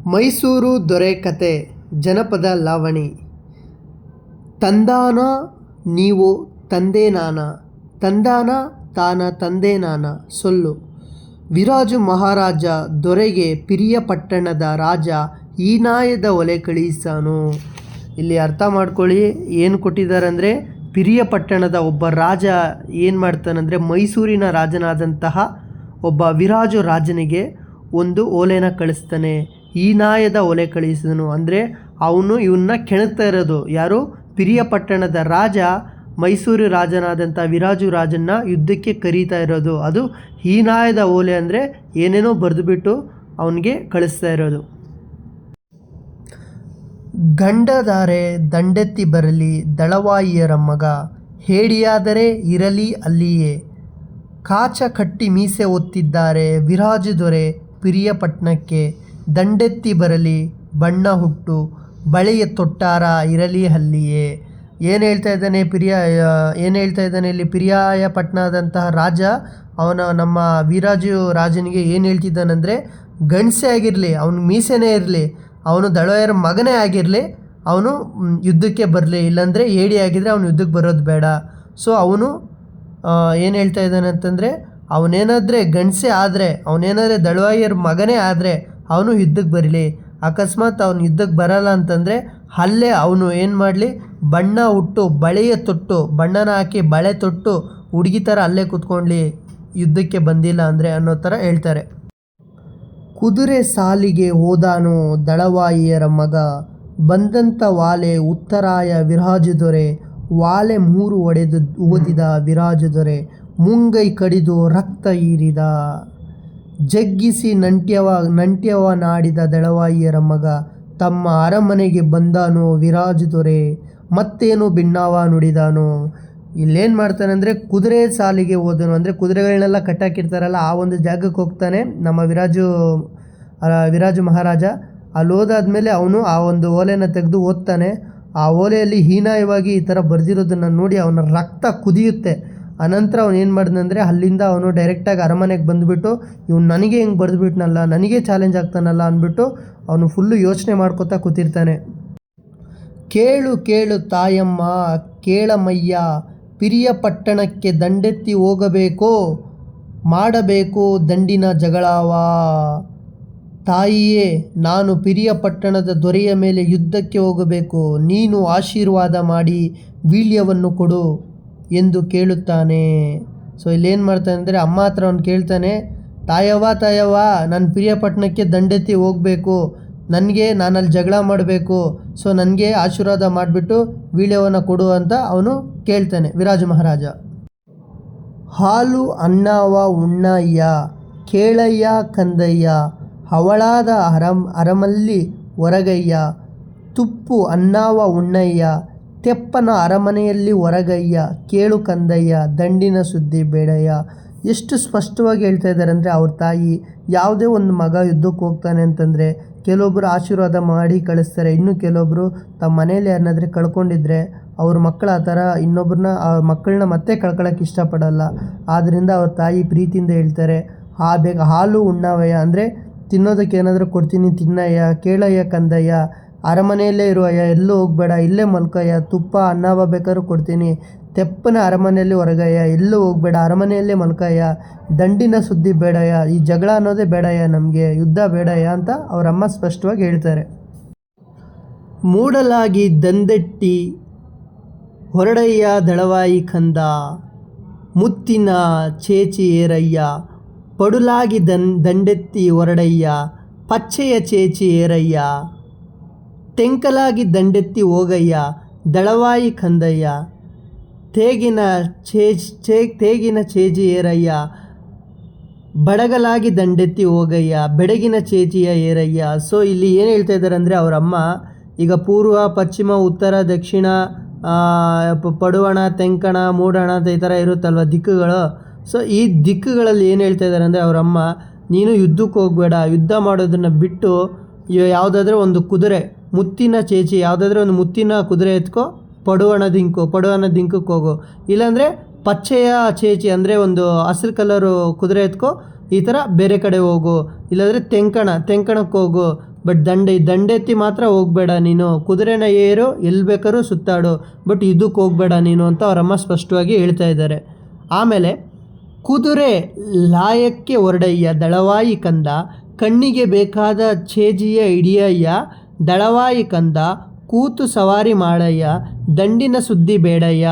ಮೈಸೂರು ದೊರೆ ಕತೆ ಜನಪದ ಲಾವಣಿ. ತಂದಾನ ನೀವು ತಂದೆ ನಾನ, ತಂದಾನ ತಾನ ತಂದೆ ನಾನ ಸೊಲ್ಲು. ವಿರಾಜು ಮಹಾರಾಜ ದೊರೆಗೆ ಪಿರಿಯಪಟ್ಟಣದ ರಾಜ ಹೀನಾಯದ ಒಲೆ ಕಳಿಸಾನು. ಇಲ್ಲಿ ಅರ್ಥ ಮಾಡ್ಕೊಳ್ಳಿ, ಏನು ಕೊಟ್ಟಿದ್ದಾರೆ ಅಂದರೆ, ಪಿರಿಯಪಟ್ಟಣದ ಒಬ್ಬ ರಾಜ ಏನು ಮಾಡ್ತಾನಂದರೆ, ಮೈಸೂರಿನ ರಾಜನಾದಂತಹ ಒಬ್ಬ ವಿರಾಜು ರಾಜನಿಗೆ ಒಂದು ಓಲೆನ ಕಳಿಸ್ತಾನೆ. ಹೀನಾಯದ ಒಲೆ ಕಳಿಸಿದನು ಅಂದರೆ ಅವನು ಇವನ್ನ ಕೆಣಕ್ತಾ ಇರೋದು ಯಾರು? ಪಿರಿಯಪಟ್ಟಣದ ರಾಜ ಮೈಸೂರು ರಾಜನಾದಂಥ ವಿರಾಜು ರಾಜನ್ನ ಯುದ್ಧಕ್ಕೆ ಕರೀತಾ ಇರೋದು. ಅದು ಹೀನಾಯದ ಓಲೆ ಅಂದರೆ ಏನೇನೋ ಬರೆದುಬಿಟ್ಟು ಅವನಿಗೆ ಕಳಿಸ್ತಾ ಇರೋದು. ಗಂಡದಾರೆ ದಂಡೆತ್ತಿ ಬರಲಿ ದಳವಾಯಿಯರ ಮಗ, ಹೇಡಿಯಾದರೆ ಇರಲಿ ಅಲ್ಲಿಯೇ. ಕಾಚ ಕಟ್ಟಿ ಮೀಸೆ ಒತ್ತಿದ್ದಾರೆ ವಿರಾಜು ದೊರೆ ಪಿರಿಯಪಟ್ಟಣಕ್ಕೆ, ದಂಡೆತ್ತಿ ಬರಲಿ ಬಣ್ಣ ಹುಟ್ಟು ಬಳೆಯ ತೊಟ್ಟಾರ ಇರಲಿ ಅಲ್ಲಿಯೇ. ಏನು ಹೇಳ್ತಾ ಇದ್ದಾನೆ ಇಲ್ಲಿ ಪಿರಿಯಾಪಟ್ಟಣದಂತಹ ರಾಜ ನಮ್ಮ ವಿರಾಜು ರಾಜನಿಗೆ ಏನು ಹೇಳ್ತಿದ್ದಾನಂದರೆ, ಗಂಡಸೇ ಆಗಿರಲಿ, ಅವನು ಮೀಸೆನೇ ಇರಲಿ, ಅವನು ದಳವಾಯರ ಮಗನೇ ಆಗಿರಲಿ, ಅವನು ಯುದ್ಧಕ್ಕೆ ಬರಲಿ, ಇಲ್ಲಾಂದರೆ ಏಡಿ ಆಗಿದ್ದರೆ ಅವನು ಯುದ್ಧಕ್ಕೆ ಬರೋದು ಬೇಡ. ಸೊ ಅವನು ಏನು ಹೇಳ್ತಾ ಇದ್ದಾನೆ ಅಂತಂದರೆ, ಅವನೇನಾದರೆ ಗಂಡಸೇ ಆದರೆ, ಅವನೇನಾದರೆ ದಳವಾಯರ ಮಗನೇ ಆದರೆ ಅವನು ಯುದ್ಧಕ್ಕೆ ಬರಲಿ. ಅಕಸ್ಮಾತ್ ಅವನು ಯುದ್ಧಕ್ಕೆ ಬರಲ್ಲ ಅಂತಂದರೆ ಅಲ್ಲೇ ಅವನು ಏನು ಮಾಡಲಿ, ಬಣ್ಣ ಹುಟ್ಟು ಬಳೆಯ ತೊಟ್ಟು, ಬಣ್ಣನ ಹಾಕಿ ಬಳೆ ತೊಟ್ಟು ಹುಡುಗಿ ಥರ ಅಲ್ಲೇ ಕೂತ್ಕೊಳ್ಳಿ, ಯುದ್ಧಕ್ಕೆ ಬಂದಿಲ್ಲ ಅಂದರೆ ಅನ್ನೋ ಥರ ಹೇಳ್ತಾರೆ. ಕುದುರೆ ಸಾಲಿಗೆ ಹೋದಾನು ದಳವಾಯಿಯರ ಮಗ, ಬಂದಂಥ ವಾಲೆ ಉತ್ತರಾಯ ವಿರಾಜು ದೊರೆ, ವಾಲೆ 3 ಒಡೆದು ಓದಿದ ವಿರಾಜು ದೊರೆ, ಮುಂಗೈ ಕಡಿದು ರಕ್ತ ಹೀರಿದ. ಜಗ್ಗಿಸಿ ನಂಟ್ಯವ ನಾಡಿದ ದಳವಾಯಿಯರ ಮಗ, ತಮ್ಮ ಅರಮನೆಗೆ ಬಂದಾನು ವಿರಾಜು ದೊರೆ, ಮತ್ತೇನು ಬಿಣ್ಣಾವ ನುಡಿದಾನು. ಇಲ್ಲೇನು ಮಾಡ್ತಾನೆ ಅಂದರೆ, ಕುದುರೆ ಸಾಲಿಗೆ ಹೋದನು ಅಂದರೆ ಕುದುರೆಗಳನ್ನೆಲ್ಲ ಕಟ್ಟಾಕಿರ್ತಾರಲ್ಲ, ಆ ಒಂದು ಜಾಗಕ್ಕೆ ಹೋಗ್ತಾನೆ ನಮ್ಮ ವಿರಾಜು ಮಹಾರಾಜ. ಅಲ್ಲಿ ಹೋದಾದ್ಮೇಲೆ ಅವನು ಆ ಒಂದು ಓಲೆನ ತೆಗೆದು ಓದ್ತಾನೆ. ಆ ಓಲೆಯಲ್ಲಿ ಹೀನಾಯವಾಗಿ ಈ ಥರ ಬರೆದಿರೋದನ್ನು ನೋಡಿ ಅವನ ರಕ್ತ ಕುದಿಯುತ್ತೆ. ಅನಂತರ ಅವನು ಏನು ಮಾಡಿದಂದರೆ, ಅಲ್ಲಿಂದ ಅವನು ಡೈರೆಕ್ಟಾಗಿ ಅರಮನೆಗೆ ಬಂದುಬಿಟ್ಟು, ಇವನು ನನಗೆ ಹೆಂಗೆ ಬರೆದುಬಿಟ್ನಲ್ಲ, ನನಗೆ ಚಾಲೆಂಜ್ ಆಗ್ತಾನಲ್ಲ ಅಂದ್ಬಿಟ್ಟು ಅವನು ಫುಲ್ಲು ಯೋಚನೆ ಮಾಡ್ಕೋತಾ ಕೂತಿರ್ತಾನೆ. ಕೇಳು ಕೇಳು ತಾಯಮ್ಮ ಕೇಳಮಯ್ಯ, ಪಿರಿಯಪಟ್ಟಣಕ್ಕೆ ದಂಡೆತ್ತಿ ಹೋಗಬೇಕೋ, ಮಾಡಬೇಕು ದಂಡಿನ ಜಗಳವ. ತಾಯಿಯೇ, ನಾನು ಪಿರಿಯಪಟ್ಟಣದ ದೊರೆಯ ಮೇಲೆ ಯುದ್ಧಕ್ಕೆ ಹೋಗಬೇಕು, ನೀನು ಆಶೀರ್ವಾದ ಮಾಡಿ ವೀಳ್ಯವನ್ನು ಕೊಡು ಎಂದು ಕೇಳುತ್ತಾನೆ. ಸೊ ಇಲ್ಲೇನು ಮಾಡ್ತಾನೆ ಅಂದರೆ, ಅಮ್ಮ ಹತ್ರ ಅವನು ಕೇಳ್ತಾನೆ, ತಾಯವ್ವ ನಾನು ಪಿರಿಯಪಟ್ಟಣಕ್ಕೆ ದಂಡೆತ್ತಿ ಹೋಗಬೇಕು, ನಾನಲ್ಲಿ ಜಗಳ ಮಾಡಬೇಕು, ಸೊ ನನಗೆ ಆಶೀರ್ವಾದ ಮಾಡಿಬಿಟ್ಟು ವೀಳ್ಯವನ್ನು ಕೊಡು ಅಂತ ಅವನು ಕೇಳ್ತಾನೆ ವಿರಾಜು ಮಹಾರಾಜ. ಹಾಲು ಅನ್ನವ ಉಣ್ಣಯ್ಯ ಕೇಳಯ್ಯ ಕಂದಯ್ಯ, ಹವಳಾದ ಅರಮಲ್ಲಿ ಹೊರಗಯ್ಯ, ತುಪ್ಪು ಅನ್ನವ ಉಣ್ಣಯ್ಯ ತೆಪ್ಪನ ಅರಮನೆಯಲ್ಲಿ ಹೊರಗಯ್ಯ, ಕೇಳು ಕಂದಯ್ಯ ದಂಡಿನ ಸುದ್ದಿ ಬೇಡಯ್ಯ. ಎಷ್ಟು ಸ್ಪಷ್ಟವಾಗಿ ಹೇಳ್ತಾ ಇದ್ದಾರೆ ಅಂದರೆ, ಅವ್ರ ತಾಯಿ ಯಾವುದೇ ಒಂದು ಮಗ ಯುದ್ಧಕ್ಕೆ ಹೋಗ್ತಾನೆ ಅಂತಂದರೆ ಕೆಲವೊಬ್ಬರು ಆಶೀರ್ವಾದ ಮಾಡಿ ಕಳಿಸ್ತಾರೆ, ಇನ್ನು ಕೆಲವೊಬ್ಬರು ತಮ್ಮ ಮನೇಲಿ ಯಾರನ್ನಾದ್ರೆ ಕಳ್ಕೊಂಡಿದ್ರೆ ಅವ್ರ ಮಕ್ಕಳು ಆ ಥರ ಇನ್ನೊಬ್ಬರನ್ನ ಮಕ್ಕಳನ್ನ ಮತ್ತೆ ಕಳ್ಕೊಳ್ಳೋಕೆ ಇಷ್ಟಪಡಲ್ಲ. ಆದ್ದರಿಂದ ಅವ್ರ ತಾಯಿ ಪ್ರೀತಿಯಿಂದ ಹೇಳ್ತಾರೆ, ಬೇಗ ಹಾಲು ಉಣ್ಣವಯ್ಯ ಅಂದರೆ ತಿನ್ನೋದಕ್ಕೆ ಏನಾದರೂ ಕೊಡ್ತೀನಿ ತಿನ್ನಯ್ಯ, ಕೇಳಯ್ಯ ಕಂದಯ್ಯ, ಅರಮನೆಯಲ್ಲೇ ಇರುವಯ್ಯ, ಎಲ್ಲೂ ಹೋಗಬೇಡ, ಇಲ್ಲೇ ಮಲ್ಕಯ್ಯ, ತುಪ್ಪ ಅನ್ನವ ಬೇಕಾದ್ರೂ ಕೊಡ್ತೀನಿ, ತೆಪ್ಪನ ಅರಮನೆಯಲ್ಲಿ ಹೊರಗಯ್ಯ, ಎಲ್ಲೂ ಹೋಗಬೇಡ, ಅರಮನೆಯಲ್ಲೇ ಮಲ್ಕಯ್ಯ, ದಂಡಿನ ಸುದ್ದಿ ಬೇಡಯ್ಯ, ಈ ಜಗಳ ಅನ್ನೋದೇ ಬೇಡಯ್ಯ, ನಮಗೆ ಯುದ್ಧ ಬೇಡಯ್ಯ ಅಂತ ಅವರಮ್ಮ ಸ್ಪಷ್ಟವಾಗಿ ಹೇಳ್ತಾರೆ. ಮೂಡಲಾಗಿ ದಂಡೆತ್ತಿ ಹೊರಡಯ್ಯ ದಳವಾಯಿ ಕಂದ, ಮುತ್ತಿನ ಚೇಚಿ ಏರಯ್ಯ, ಪಡುಲಾಗಿ ದಂಡೆತ್ತಿ ಹೊರಡಯ್ಯ, ಪಚ್ಚೆಯ ಚೇಚಿ ಏರಯ್ಯ, ತೆಂಕಲಾಗಿ ದಂಡೆತ್ತಿ ಹೋಗಯ್ಯ ದಳವಾಯಿ ಕಂದಯ್ಯ, ತೇಗಿನ ಚೇಜಿ ಏರಯ್ಯ, ಬಡಗಲಾಗಿ ದಂಡೆತ್ತಿ ಹೋಗಯ್ಯ, ಬೆಡಗಿನ ಚೇಚಿಯ ಏರಯ್ಯ. ಸೊ ಇಲ್ಲಿ ಏನು ಹೇಳ್ತಾ ಇದ್ದಾರೆ ಅಂದರೆ, ಅವರಮ್ಮ ಈಗ ಪೂರ್ವ ಪಶ್ಚಿಮ ಉತ್ತರ ದಕ್ಷಿಣ ಪಡುವಣ ತೆಂಕಣ ಮೂಡಣ ಅಂತ ಈ ಥರ ಇರುತ್ತಲ್ವ ದಿಕ್ಕುಗಳು. ಸೊ ಈ ದಿಕ್ಕುಗಳಲ್ಲಿ ಏನು ಹೇಳ್ತಾ ಇದ್ದಾರೆ ಅಂದರೆ, ಅವರಮ್ಮ ನೀನು ಯುದ್ಧಕ್ಕೆ ಹೋಗಬೇಡ, ಯುದ್ಧ ಮಾಡೋದನ್ನು ಬಿಟ್ಟು ಯಾವುದಾದ್ರೂ ಒಂದು ಕುದುರೆ ಮುತ್ತಿನ ಚೇಚಿ ಯಾವುದಾದ್ರೂ ಒಂದು ಮುತ್ತಿನ ಕುದುರೆ ಎತ್ಕೋ, ಪಡುವಣ ದಿಂಕಕ್ಕೆ ಹೋಗು, ಇಲ್ಲಾಂದರೆ ಪಚ್ಚೆಯ ಚೇಚಿ ಅಂದರೆ ಒಂದು ಹಸಿರು ಕಲರು ಕುದುರೆ ಎತ್ಕೋ, ಈ ಥರ ಬೇರೆ ಕಡೆ ಹೋಗು, ಇಲ್ಲಾಂದರೆ ತೆಂಕಣಕ್ಕೆ ಹೋಗು, ಬಟ್ ದಂಡೆತ್ತಿ ಮಾತ್ರ ಹೋಗಬೇಡ ನೀನು, ಕುದುರೆನ ಏರು, ಎಲ್ಲಿ ಬೇಕಾದ್ರೂ ಸುತ್ತಾಡು, ಬಟ್ ಇದಕ್ಕೆ ಹೋಗಬೇಡ ನೀನು ಅಂತ ಅವರಮ್ಮ ಸ್ಪಷ್ಟವಾಗಿ ಹೇಳ್ತಾ ಇದ್ದಾರೆ. ಆಮೇಲೆ ಕುದುರೆ ಲಾಯಕ್ಕೆ ಹೊರಡಯ್ಯ ದಳವಾಯಿ ಕಂದ, ಕಣ್ಣಿಗೆ ಬೇಕಾದ ಛೇಜಿಯ ಹಿಡಿಯಯ್ಯ ದಳವಾಯಿ ಕಂದ, ಕೂತು ಸವಾರಿ ಮಾಡಯ್ಯ ದಂಡಿನ ಸುದ್ದಿ ಬೇಡಯ್ಯ.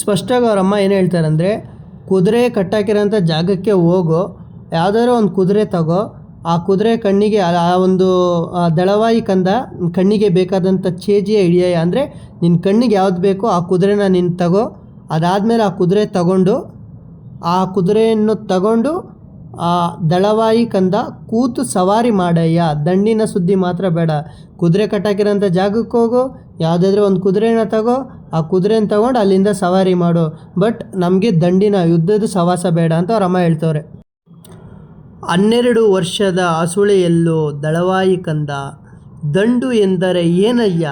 ಸ್ಪಷ್ಟವಾಗಿ ಅವರಮ್ಮ ಏನು ಹೇಳ್ತಾರೆ ಅಂದರೆ, ಕುದುರೆ ಕಟ್ಟಾಕಿರೋಂಥ ಜಾಗಕ್ಕೆ ಹೋಗೋ, ಯಾವುದಾದ್ರೂ ಒಂದು ಕುದುರೆ ತಗೋ, ಆ ಕುದುರೆ ಕಣ್ಣಿಗೆ ಆ ಒಂದು ದಳವಾಯಿ ಕಂದ ಕಣ್ಣಿಗೆ ಬೇಕಾದಂಥ ಛೇಜಿಯ ಹಿಡಿಯಯ್ಯ ಅಂದರೆ ನಿನ್ನ ಕಣ್ಣಿಗೆ ಯಾವ್ದು ಬೇಕೋ ಆ ಕುದುರೆನ ನೀನು ತಗೋ. ಅದಾದಮೇಲೆ ಆ ಕುದುರೆಯನ್ನು ತಗೊಂಡು ಆ ದಳವಾಯಿ ಕಂದ ಕೂತು ಸವಾರಿ ಮಾಡಯ್ಯ, ದಂಡಿನ ಸುದ್ದಿ ಮಾತ್ರ ಬೇಡ. ಕುದುರೆ ಕಟ್ಟಾಕಿರೋಂಥ ಜಾಗಕ್ಕೆ ಹೋಗು, ಯಾವುದಾದ್ರೂ ಒಂದು ಕುದುರೆನ ತಗೋ, ಆ ಕುದುರೆನ ತಗೊಂಡು ಅಲ್ಲಿಂದ ಸವಾರಿ ಮಾಡು, ಬಟ್ ನಮಗೆ ದಂಡಿನ ಯುದ್ಧದ ಸವಾಸ ಬೇಡ ಅಂತ ಅವರಮ್ಮ ಹೇಳ್ತವ್ರೆ. 12 ವರ್ಷದ ಹಸುಳೆಯಲ್ಲೋ ದಳವಾಯಿ ಕಂದ, ದಂಡು ಎಂದರೆ ಏನಯ್ಯ,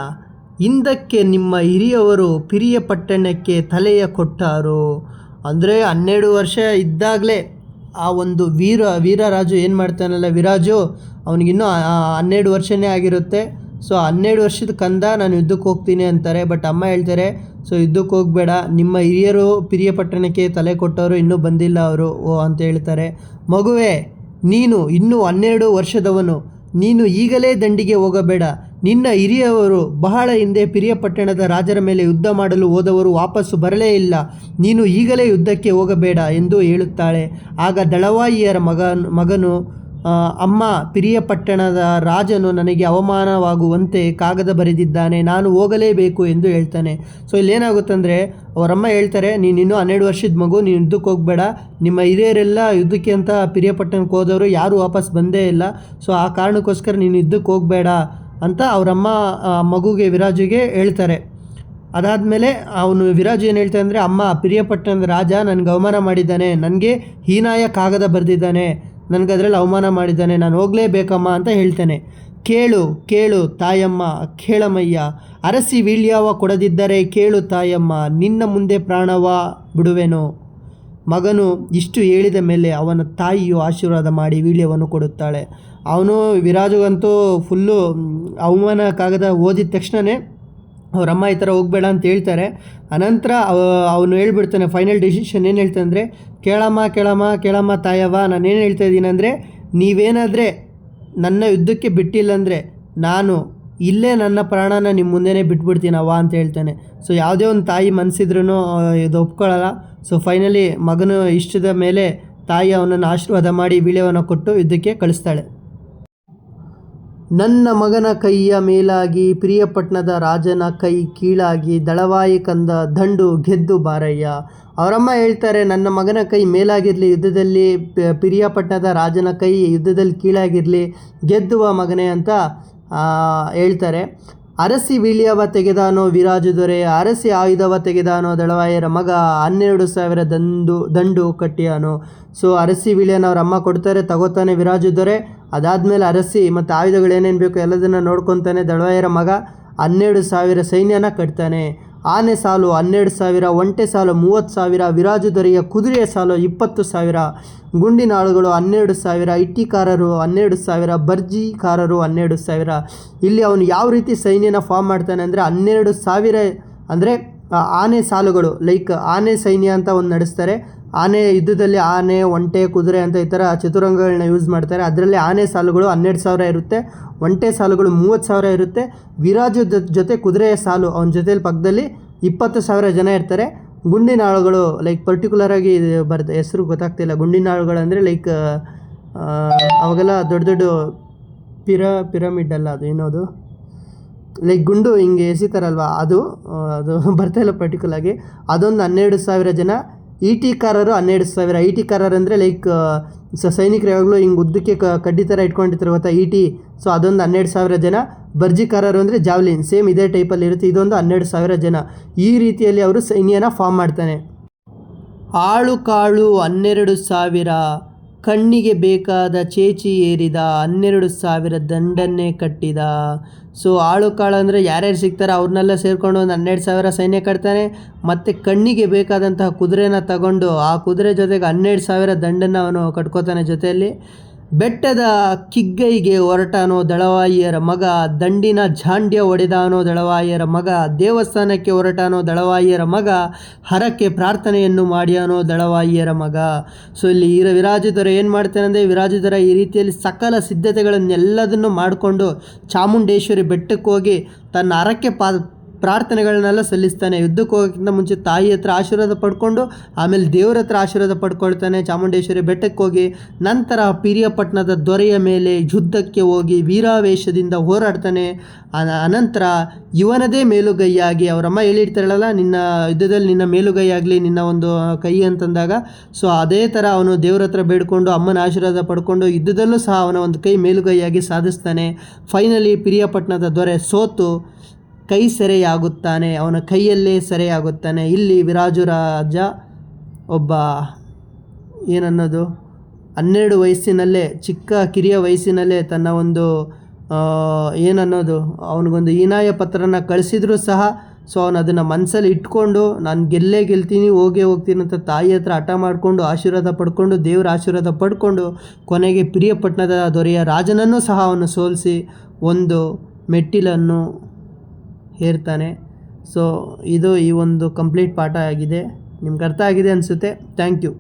ಹಿಂದಕ್ಕೆ ನಿಮ್ಮ ಹಿರಿಯವರು ಪಿರಿಯಪಟ್ಟಣಕ್ಕೆ ತಲೆಯ ಕೊಟ್ಟಾರು. ಅಂದರೆ 12 ವರ್ಷ ಇದ್ದಾಗಲೇ ಆ ಒಂದು ವೀರರಾಜು ಏನು ಮಾಡ್ತಾನಲ್ಲ, ವಿರಾಜು, ಅವನಿಗಿನ್ನೂ 12 ವರ್ಷನೇ ಆಗಿರುತ್ತೆ. ಸೊ 12 ವರ್ಷದ ಕಂದ ನಾನು ಯುದ್ಧಕ್ಕೆ ಹೋಗ್ತೀನಿ ಅಂತಾರೆ. ಬಟ್ ಅಮ್ಮ ಹೇಳ್ತಾರೆ, ಸೊ ಯುದ್ಧಕ್ಕೆ ಹೋಗಬೇಡ, ನಿಮ್ಮ ಹಿರಿಯರು ಪಿರಿಯಪಟ್ಟಣಕ್ಕೆ ತಲೆ ಕೊಟ್ಟವರು ಇನ್ನೂ ಬಂದಿಲ್ಲ ಅವರು ಅಂತ ಹೇಳ್ತಾರೆ. ಮಗುವೆ, ನೀನು ಇನ್ನೂ 12 ವರ್ಷದವನು, ನೀನು ಈಗಲೇ ದಂಡಿಗೆ ಹೋಗಬೇಡ. ನಿನ್ನ ಹಿರಿಯವರು ಬಹಳ ಹಿಂದೆ ಪಿರಿಯಪಟ್ಟಣದ ರಾಜರ ಮೇಲೆ ಯುದ್ಧ ಮಾಡಲು ಹೋದವರು ವಾಪಸ್ಸು ಬರಲೇ ಇಲ್ಲ. ನೀನು ಈಗಲೇ ಯುದ್ಧಕ್ಕೆ ಹೋಗಬೇಡ ಎಂದು ಹೇಳುತ್ತಾಳೆ. ಆಗ ದಳವಾಯಿಯರ ಮಗನು ಅಮ್ಮ, ಪಿರಿಯಪಟ್ಟಣದ ರಾಜನು ನನಗೆ ಅವಮಾನವಾಗುವಂತೆ ಕಾಗದ ಬರೆದಿದ್ದಾನೆ, ನಾನು ಹೋಗಲೇಬೇಕು ಎಂದು ಹೇಳ್ತಾನೆ. ಸೊ ಇಲ್ಲೇನಾಗುತ್ತಂದರೆ ಅವರಮ್ಮ ಹೇಳ್ತಾರೆ, ನೀನು ಇನ್ನೂ 12 ವರ್ಷದ ಮಗು, ನೀನು ಯುದ್ಧಕ್ಕೆ ಹೋಗಬೇಡ. ನಿಮ್ಮ ಹಿರಿಯರೆಲ್ಲ ಯುದ್ಧಕ್ಕೆ ಅಂತ ಪಿರಿಯಪಟ್ಟಣಕ್ಕೆ ಹೋದವರು ಯಾರೂ ವಾಪಸ್ ಬಂದೇ ಇಲ್ಲ. ಸೊ ಆ ಕಾರಣಕ್ಕೋಸ್ಕರ ನೀನು ಯುದ್ಧಕ್ಕೆ ಹೋಗಬೇಡ ಅಂತ ಅವರಮ್ಮ ಮಗುಗೆ, ವಿರಾಜುಗೆ ಹೇಳ್ತಾರೆ. ಅದಾದಮೇಲೆ ವಿರಾಜು ಏನು ಹೇಳ್ತಾನೆ ಅಂದರೆ, ಅಮ್ಮ, ಪಿರಿಯಪಟ್ಟಣದ ರಾಜ ನನಗೆ ಅವಮಾನ ಮಾಡಿದ್ದಾನೆ, ನನಗೆ ಹೀನಾಯ ಕಾಗದ ಬರೆದಿದ್ದಾನೆ, ನನಗೆ ಅದರಲ್ಲಿ ಅವಮಾನ ಮಾಡಿದ್ದಾನೆ, ನಾನು ಹೋಗಲೇಬೇಕಮ್ಮ ಅಂತ ಹೇಳ್ತಾನೆ. ಕೇಳು ಕೇಳು ತಾಯಮ್ಮ, ಕೇಳಮಯ್ಯ, ಅರಸಿ ವೀಳ್ಯವ ಕೊಡದಿದ್ದರೆ ಕೇಳು ತಾಯಮ್ಮ, ನಿನ್ನ ಮುಂದೆ ಪ್ರಾಣವ ಬಿಡುವೆನು. ಮಗನು ಇಷ್ಟು ಹೇಳಿದ ಮೇಲೆ ಅವನ ತಾಯಿಯು ಆಶೀರ್ವಾದ ಮಾಡಿ ವೀಳ್ಯವನ್ನು ಕೊಡುತ್ತಾಳೆ. ವಿರಾಜುಗಂತೂ ಫುಲ್ಲು ಅವಮಾನ ಕಾಗದ ಓದಿದ ತಕ್ಷಣವೇ ಅವರಮ್ಮ ಈ ಥರ ಹೋಗಬೇಡ ಅಂತ ಹೇಳ್ತಾರೆ. ಅನಂತರ ಅವನು ಹೇಳ್ಬಿಡ್ತಾನೆ, ಫೈನಲ್ ಡಿಸಿಷನ್ ಏನು ಹೇಳ್ತಾನೆ ಅಂದರೆ, ಕೇಳಮ್ಮ ತಾಯವ್ವ, ನಾನೇನು ಹೇಳ್ತಾ ಇದ್ದೀನಿ ಅಂದರೆ, ನೀವೇನಾದರೆ ನನ್ನ ಯುದ್ಧಕ್ಕೆ ಬಿಟ್ಟಿಲ್ಲಂದರೆ ನಾನು ಇಲ್ಲೇ ನನ್ನ ಪ್ರಾಣನ ನಿಮ್ಮ ಮುಂದೆನೇ ಬಿಟ್ಬಿಡ್ತೀನವ್ವ ಅಂತ ಹೇಳ್ತಾನೆ. ಸೊ ಯಾವುದೇ ಒಂದು ತಾಯಿ ಮನಸ್ಸಿದ್ರೂ ಇದು ಒಪ್ಕೊಳ್ಳಲ್ಲ. ಸೊ ಫೈನಲಿ ಮಗನ ಇಷ್ಟದ ಮೇಲೆ ತಾಯಿ ಅವನನ್ನು ಆಶೀರ್ವಾದ ಮಾಡಿ ವೀಳ್ಯವನ್ನು ಕೊಟ್ಟು ಯುದ್ಧಕ್ಕೆ ಕಳಿಸ್ತಾಳೆ. ನನ್ನ ಮಗನ ಕೈಯ ಮೇಲಾಗಿ ಪಿರಿಯಪಟ್ಟಣದ ರಾಜನ ಕೈ ಕೀಳಾಗಿ ದಳವಾಯಿ ಕಂದ ದಂಡು ಗೆದ್ದು ಬಾರಯ್ಯ. ಅವರಮ್ಮ ಹೇಳ್ತಾರೆ, ನನ್ನ ಮಗನ ಕೈ ಮೇಲಾಗಿರಲಿ ಯುದ್ಧದಲ್ಲಿ, ಪಿರಿಯಪಟ್ಟಣದ ರಾಜನ ಕೈ ಯುದ್ಧದಲ್ಲಿ ಕೀಳಾಗಿರಲಿ, ಗೆದ್ದುವ ಮಗನೇ ಅಂತ ಹೇಳ್ತಾರೆ. ಅರಸಿ ವೀಳ್ಯವ ತೆಗೆದಾನೋ ವಿರಾಜು ದೊರೆ, ಅರಸಿ ಆಯುಧವ ತೆಗೆದಾನೋ ದಳವಾಯರ ಮಗ, 12,000 ದಂಡು ಕಟ್ಟಿಯಾನು. ಸೊ ಅರಸಿ ವೀಳ್ಯನ ಅವ್ರ ಅಮ್ಮ ಕೊಡ್ತಾರೆ, ತಗೋತಾನೆ ವಿರಾಜು ದೊರೆ. ಅದಾದಮೇಲೆ ಅರಸಿ ಮತ್ತು ಆಯುಧಗಳು ಏನೇನು ಬೇಕು ಎಲ್ಲದನ್ನು ನೋಡ್ಕೊತಾನೆ. ದಳವಾಯರ ಮಗ 12,000 ಸೈನ್ಯನ ಕಟ್ತಾನೆ. ಆನೆ ಸಾಲು 12,000, ಒಂಟೆ ಸಾಲು 30,000, ವಿರಾಜು ದೊರೆಯ ಕುದುರೆಯ ಸಾಲು 20,000, ಗುಂಡಿನಾಳುಗಳು 12,000, ಇಟ್ಟಿಕಾರರು 12,000, ಬರ್ಜಿಕಾರರು 12,000. ಇಲ್ಲಿ ಅವನು ಯಾವ ರೀತಿ ಸೈನ್ಯನ ಫಾರ್ಮ್ ಮಾಡ್ತಾನೆ ಅಂದರೆ, 12,000 ಅಂದರೆ ಆನೆ ಸಾಲುಗಳು, ಲೈಕ್ ಆನೆ ಸೈನ್ಯ ಅಂತ ಒಂದು ನಡೆಸ್ತಾರೆ. ಆನೆ ಯುದ್ಧದಲ್ಲಿ ಆನೆ, ಒಂಟೆ, ಕುದುರೆ ಅಂತ ಈ ಥರ ಚತುರಂಗಗಳನ್ನ ಯೂಸ್ ಮಾಡ್ತಾರೆ. ಅದರಲ್ಲಿ ಆನೆ ಸಾಲುಗಳು 12,000 ಇರುತ್ತೆ, ಒಂಟೆ ಸಾಲುಗಳು 30,000 ಇರುತ್ತೆ. ವಿರಾಜು ಜೊತೆ ಕುದುರೆಯ ಸಾಲು ಅವನ ಜೊತೆಯಲ್ಲಿ ಪಕ್ಕದಲ್ಲಿ 20,000 ಜನ ಇರ್ತಾರೆ. ಗುಂಡಿನಾಳುಗಳು ಲೈಕ್ ಪರ್ಟಿಕ್ಯುಲರಾಗಿ ಹೆಸರು ಗೊತ್ತಾಗ್ತಿಲ್ಲ. ಗುಂಡಿನಾಳುಗಳು ಅಂದರೆ ಲೈಕ್ ಅವಾಗೆಲ್ಲ ದೊಡ್ಡ ದೊಡ್ಡ ಪಿರಮಿಡ್ ಅಲ್ಲ, ಅದು ಏನೋದು ಲೈಕ್ ಗುಂಡು ಹಿಂಗೆ ಎಸಿತಾರಲ್ವ, ಅದು ಬರ್ತಾಯಿಲ್ಲ ಪರ್ಟಿಕ್ಯುಲರಾಗಿ. ಅದೊಂದು 12,000 ಜನ. ಈಟಿಕಾರರು 12,000. ಈಟಿಕಾರರು ಅಂದರೆ ಲೈಕ್ ಸೈನಿಕರು ಯಾವಾಗಲೂ ಹಿಂಗೆ ಉದ್ದಕ್ಕೆ ಕಡ್ಡಿ ಥರ ಇಟ್ಕೊಂಡಿರ್ತಾರೆ ಗೊತ್ತಾ, ಈಟಿ. ಸೊ ಅದೊಂದು 12,000 ಜನ. ಬರ್ಜಿಕಾರರು ಅಂದರೆ ಜಾವ್ಲಿನ್, ಸೇಮ್ ಇದೇ ಟೈಪಲ್ಲಿ ಇರುತ್ತೆ. ಇದೊಂದು 12,000 ಜನ. ಈ ರೀತಿಯಲ್ಲಿ ಅವರು ಸೈನ್ಯನ ಫಾರ್ಮ್ ಮಾಡ್ತಾನೆ. ಆಳು ಕಾಳು 12,000, ಕಣ್ಣಿಗೆ ಬೇಕಾದ ಚೇಚಿ ಏರಿದ 12,000 ದಂಡನ್ನೇ ಕಟ್ಟಿದ. ಸೊ ಆಳು ಕಾಳು ಅಂದರೆ ಯಾರ್ಯಾರು ಸಿಗ್ತಾರೆ ಅವ್ರನ್ನೆಲ್ಲ ಸೇರಿಕೊಂಡು ಒಂದು 12,000 ಸೈನ್ಯ ಕಟ್ತಾನೆ. ಮತ್ತು ಕಣ್ಣಿಗೆ ಬೇಕಾದಂತಹ ಕುದುರೆನ ತಗೊಂಡು ಆ ಕುದುರೆ ಜೊತೆಗೆ 12,000 ದಂಡನ್ನು ಅವನು ಕಟ್ಕೋತಾನೆ ಜೊತೆಯಲ್ಲಿ. ಬೆಟ್ಟದ ಕಿಗ್ಗೈಗೆ ಹೊರಟಾನೋ ದಳವಾಯಿಯರ ಮಗ, ದಂಡಿನ ಝಾಂಡ್ಯ ಒಡೆದಾನೋ ದಳವಾಯಿಯರ ಮಗ, ದೇವಸ್ಥಾನಕ್ಕೆ ಹೊರಟಾನೋ ದಳವಾಯಿಯರ ಮಗ, ಹರಕ್ಕೆ ಪ್ರಾರ್ಥನೆಯನ್ನು ಮಾಡ್ಯಾನೋ ದಳವಾಯಿಯರ ಮಗ. ಸೊ ಇಲ್ಲಿ ವಿರಾಜದೊರೆ ಏನು ಮಾಡ್ತಾನೆ ಅಂದರೆ, ವಿರಾಜದೊರೆ ಈ ರೀತಿಯಲ್ಲಿ ಸಕಲ ಸಿದ್ಧತೆಗಳನ್ನೆಲ್ಲದನ್ನು ಮಾಡಿಕೊಂಡು ಚಾಮುಂಡೇಶ್ವರಿ ಬೆಟ್ಟಕ್ಕೆ ಹೋಗಿ ತನ್ನ ಹರಕ್ಕೆ ಪ್ರಾರ್ಥನೆಗಳನ್ನೆಲ್ಲ ಸಲ್ಲಿಸ್ತಾನೆ. ಯುದ್ಧಕ್ಕೆ ಹೋಗೋಕ್ಕಿಂತ ಮುಂಚೆ ತಾಯಿ ಹತ್ರ ಆಶೀರ್ವಾದ ಪಡ್ಕೊಂಡು ಆಮೇಲೆ ದೇವ್ರ ಹತ್ರ ಆಶೀರ್ವಾದ ಪಡ್ಕೊಳ್ತಾನೆ ಚಾಮುಂಡೇಶ್ವರಿ ಬೆಟ್ಟಕ್ಕೆ ಹೋಗಿ. ನಂತರ ಪಿರಿಯಾಪಟ್ಟಣದ ದೊರೆಯ ಮೇಲೆ ಯುದ್ಧಕ್ಕೆ ಹೋಗಿ ವೀರಾವೇಶದಿಂದ ಹೋರಾಡ್ತಾನೆ. ಅನಂತರ ಇವನದೇ ಮೇಲುಗೈಯಾಗಿ ಅವರಮ್ಮ ಹೇಳಿರ್ತಾಳಲ್ಲ, ನಿನ್ನ ಯುದ್ಧದಲ್ಲಿ ನಿನ್ನ ಮೇಲುಗೈ ಆಗಲಿ ನಿನ್ನ ಒಂದು ಕೈ ಅಂತಂದಾಗ, ಸೊ ಅದೇ ಥರ ಅವನು ದೇವ್ರ ಹತ್ರ ಬೇಡ್ಕೊಂಡು ಅಮ್ಮನ ಆಶೀರ್ವಾದ ಪಡ್ಕೊಂಡು ಯುದ್ಧದಲ್ಲೂ ಸಹ ಅವನ ಒಂದು ಕೈ ಮೇಲುಗೈಯಾಗಿ ಸಾಧಿಸ್ತಾನೆ. ಫೈನಲಿ ಪಿರಿಯಾಪಟ್ಟಣದ ದೊರೆ ಸೋತು ಕೈ ಸೆರೆಯಾಗುತ್ತಾನೆ, ಅವನ ಕೈಯಲ್ಲೇ ಸೆರೆಯಾಗುತ್ತಾನೆ. ಇಲ್ಲಿ ವಿರಾಜು ರಾಜ ಒಬ್ಬ ಏನನ್ನೋದು 12 ವಯಸ್ಸಿನಲ್ಲೇ, ಚಿಕ್ಕ ಕಿರಿಯ ವಯಸ್ಸಿನಲ್ಲೇ ತನ್ನ ಒಂದು ಏನನ್ನೋದು ಅವನಿಗೊಂದು ಹೀನಾಯ ಪತ್ರನ ಕಳಿಸಿದ್ರು ಸಹ, ಸೊ ಅವನು ಅದನ್ನು ಮನಸ್ಸಲ್ಲಿ ಇಟ್ಕೊಂಡು ನಾನು ಗೆಲ್ತೀನಿ ಹೋಗೇ ಹೋಗ್ತೀನಿ ಅಂತ ತಾಯಿ ಹತ್ರ ಹಠ ಮಾಡಿಕೊಂಡು ಆಶೀರ್ವಾದ ಪಡ್ಕೊಂಡು ದೇವರ ಆಶೀರ್ವಾದ ಪಡ್ಕೊಂಡು ಕೊನೆಗೆ ಪಿರಿಯಾಪಟ್ಟಣದ ದೊರೆಯ ರಾಜನನ್ನು ಸಹ ಅವನು ಸೋಲಿಸಿ ಒಂದು ಮೆಟ್ಟಿಲನ್ನು ಹೇರ್ತಾನೆ. ಸೊ ಇದು ಈ ಒಂದು ಕಂಪ್ಲೀಟ್ ಪಾಠ ಆಗಿದೆ. ನಿಮ್ಗೆ ಅರ್ಥ ಆಗಿದೆ ಅನಿಸುತ್ತೆ. Thank you.